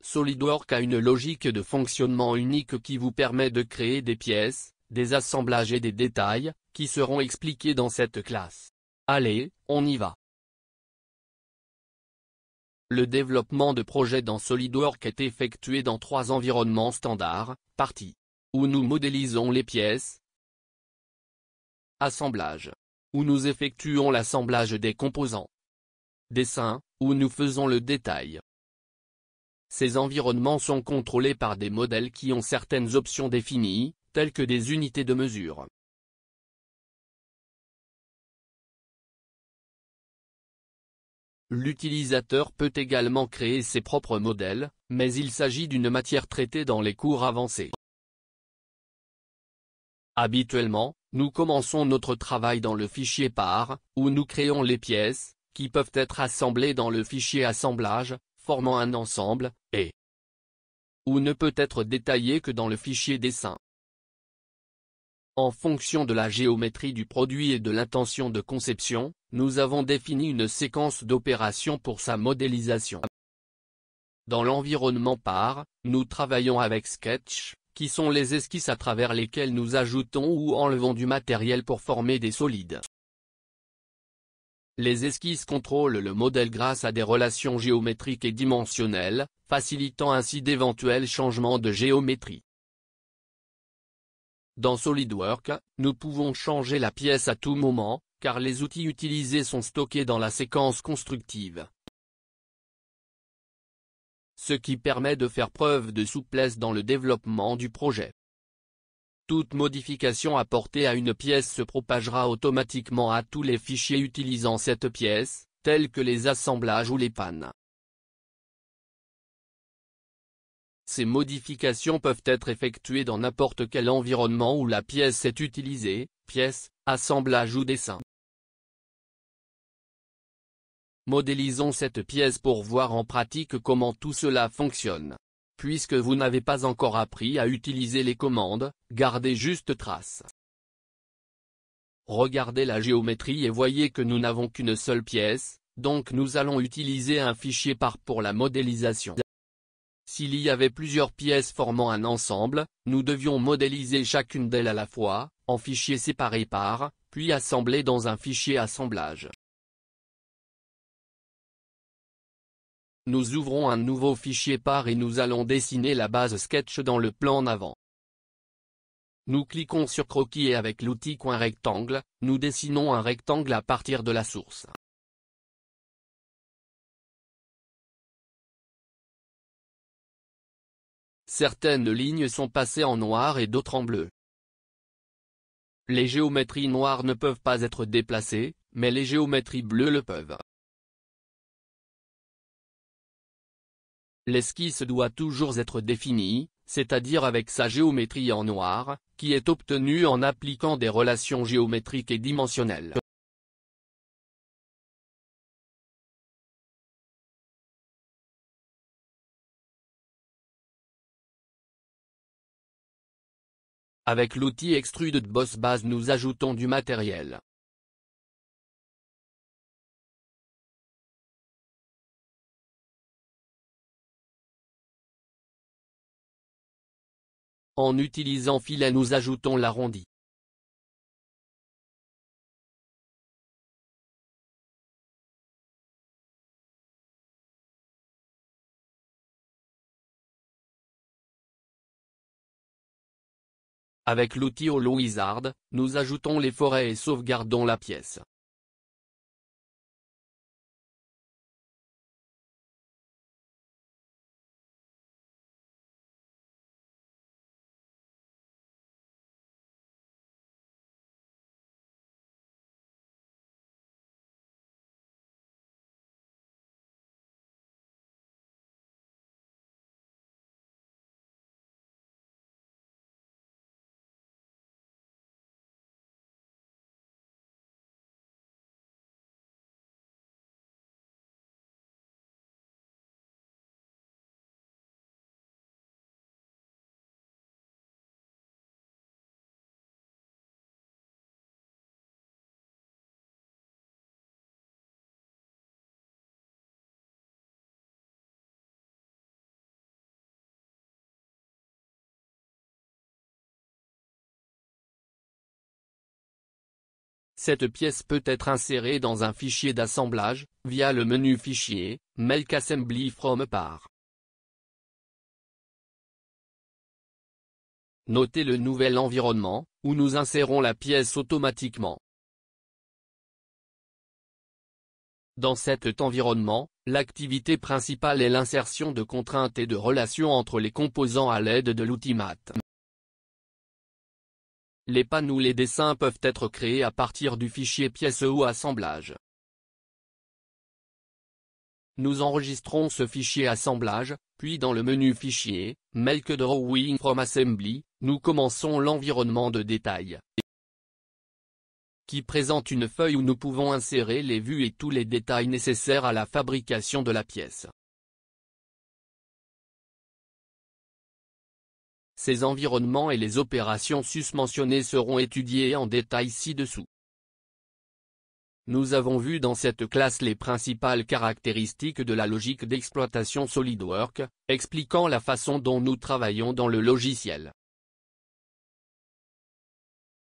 SolidWorks a une logique de fonctionnement unique qui vous permet de créer des pièces, des assemblages et des détails, qui seront expliqués dans cette classe. Allez, on y va. Le développement de projets dans SolidWorks est effectué dans 3 environnements standards, partie, où nous modélisons les pièces, assemblage, où nous effectuons l'assemblage des composants, dessin, où nous faisons le détail. Ces environnements sont contrôlés par des modèles qui ont certaines options définies, telles que des unités de mesure. L'utilisateur peut également créer ses propres modèles, mais il s'agit d'une matière traitée dans les cours avancés. Habituellement, nous commençons notre travail dans le fichier part, où nous créons les pièces, qui peuvent être assemblées dans le fichier assemblage, formant un ensemble, et ou ne peut être détaillé que dans le fichier dessin. En fonction de la géométrie du produit et de l'intention de conception, nous avons défini une séquence d'opérations pour sa modélisation. Dans l'environnement part, nous travaillons avec Sketch, qui sont les esquisses à travers lesquelles nous ajoutons ou enlevons du matériel pour former des solides. Les esquisses contrôlent le modèle grâce à des relations géométriques et dimensionnelles, facilitant ainsi d'éventuels changements de géométrie. Dans SolidWorks, nous pouvons changer la pièce à tout moment, car les outils utilisés sont stockés dans la séquence constructive. Ce qui permet de faire preuve de souplesse dans le développement du projet. Toute modification apportée à une pièce se propagera automatiquement à tous les fichiers utilisant cette pièce, tels que les assemblages ou les pannes. Ces modifications peuvent être effectuées dans n'importe quel environnement où la pièce est utilisée, pièce, assemblage ou dessin. Modélisons cette pièce pour voir en pratique comment tout cela fonctionne. Puisque vous n'avez pas encore appris à utiliser les commandes, gardez juste trace. Regardez la géométrie et voyez que nous n'avons qu'une seule pièce, donc nous allons utiliser un fichier part pour la modélisation. S'il y avait plusieurs pièces formant un ensemble, nous devions modéliser chacune d'elles à la fois, en fichier séparé par, puis assembler dans un fichier assemblage. Nous ouvrons un nouveau fichier part et nous allons dessiner la base Sketch dans le plan d'avant. Nous cliquons sur croquis et avec l'outil coin rectangle, nous dessinons un rectangle à partir de la source. Certaines lignes sont passées en noir et d'autres en bleu. Les géométries noires ne peuvent pas être déplacées, mais les géométries bleues le peuvent. L'esquisse doit toujours être définie, c'est-à-dire avec sa géométrie en noir, qui est obtenue en appliquant des relations géométriques et dimensionnelles. Avec l'outil Extrude Boss Base nous ajoutons du matériel. En utilisant filet nous ajoutons l'arrondi. Avec l'outil HoloWizard, nous ajoutons les forêts et sauvegardons la pièce. Cette pièce peut être insérée dans un fichier d'assemblage, via le menu Fichier, Make Assembly from Part. Notez le nouvel environnement, où nous insérons la pièce automatiquement. Dans cet environnement, l'activité principale est l'insertion de contraintes et de relations entre les composants à l'aide de l'outil Math. Les panneaux ou les dessins peuvent être créés à partir du fichier pièce ou assemblage. Nous enregistrons ce fichier assemblage, puis dans le menu Fichier, Make Drawing from Assembly, nous commençons l'environnement de détail, qui présente une feuille où nous pouvons insérer les vues et tous les détails nécessaires à la fabrication de la pièce. Ces environnements et les opérations susmentionnées seront étudiés en détail ci-dessous. Nous avons vu dans cette classe les principales caractéristiques de la logique d'exploitation SolidWorks, expliquant la façon dont nous travaillons dans le logiciel.